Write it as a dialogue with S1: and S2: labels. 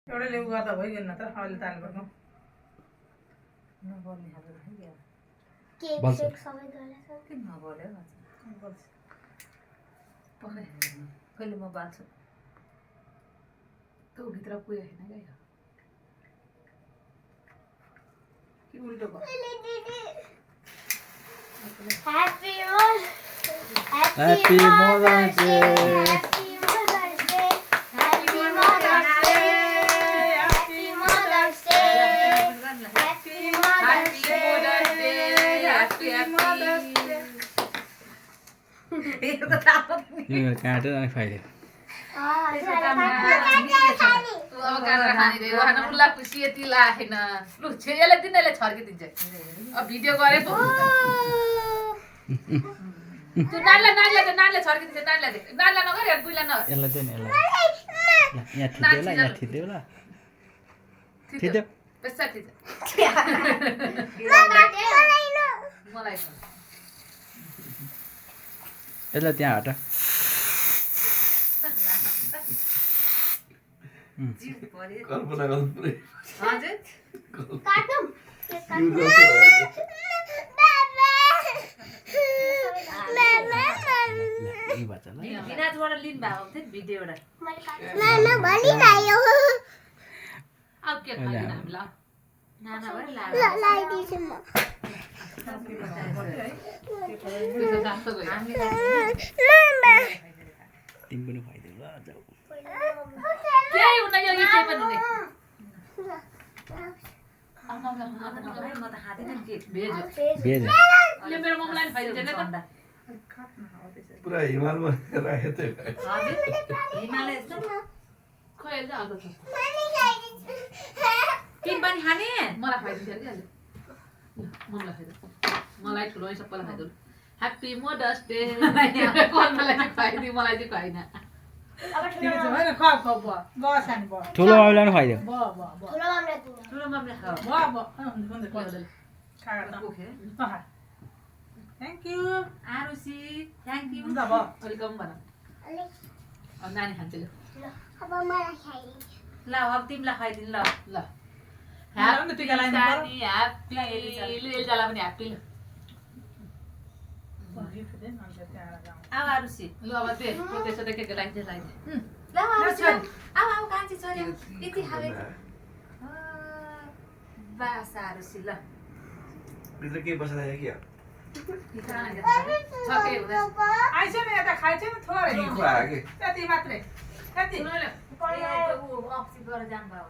S1: एउटा लेउ गर्दा भइगएन त अहिले ताल गर्नु
S2: नबोल्ने खाले है क्या
S3: केक सेक सबै गरेछ
S2: किन नबोल्यो
S1: बोल्छ
S2: पकाइ कहिले म बाल्छु त भित्र पुगे हैन क्या कि उल्टो भयो
S3: happy
S4: Happy Mother's Day.
S3: Happy Mother's Day. Happy Mother's Day. Happy Mother's Day.
S2: Happy Mother's Day. यो त थाहा
S4: यो काटेर अनि फाइदे
S2: अब काटेर खाने रे वहान मुल्ला खुसी यति लाखेन लु छेले दिनले छर्किदिन्छ अब भिडियो गरे पो तु नानले छर्किदिन्छ नानले नगर यार बुइला न
S4: यसलाई दे न यसलाई यहाँ थिदेऊ ल थिदेऊ
S2: पैसा थिच मलाई
S4: यसलाई त्यहाँ हट
S5: कल्पना गर्नु पुरै
S2: हजुर
S3: काटौं
S4: यी बच्चालाई
S2: बिनाजबाट लिन भएको थियो भिडियो एउटा अब के खाने हामीलाई नाना भएर
S4: तिमी पनि खुवाइदेऊ ल जाऊ
S2: केही हुन यो के पनि हुने म त खाँदैन के भेज
S4: भेज
S2: अहिले मेरो मम्मीलाई नि खुवाइदिन्छ नि त
S5: पुरा हिमालमा राखे त्यो
S2: हजुर हिमालय यस्तो खोइ अहिले चाहिँ आएको छ तिमी पनि खाने मलाई खुवाइदिन्छ कि अहिले मम्मीलाई खुवाइदिन्छ मलाई ठुलो सबैलाई खुवाइदिनु ह्याप्पी मदर्स डे कलमालाई चाहिँ खुवाइदियो मलाई चाहिँ खुवाइन
S1: ठिकै छ हैन खा खा ब सानी ब
S4: ठुलो माउलाई पनि खुवाइदेऊ
S1: ब ब ब
S2: ठुलो मम्मीले खाऊ
S1: ब ब हुन्छ कोदले खागा त
S2: पोखे
S1: थ्यांक यू
S2: आरुसी थ्याङ्क यू
S1: हुन्छ ब
S2: वेलकम भन अब नानी खान्छ ल ल अब तिमीलाई खुवाइदिनु ल ल
S1: ह्याप्पी टिका लाइन
S2: सानी ह्याप्पी एल्जालाई पनि ह्याप्पी ल अब आरुसी ल अब दे त्यसो देखे के लाइन्छ लाइन्छ ल आरुसी अब कान्छी छोरी यति खाले बास आरुसी ल
S5: भित्र के बसिरहेको कि
S2: छके हुँदैछ
S1: आइछ नि यता खाइछ नि थोरै
S5: के खुवायो कि
S1: त्यति मात्रै त्यति
S2: अफ गरेर जानुभयो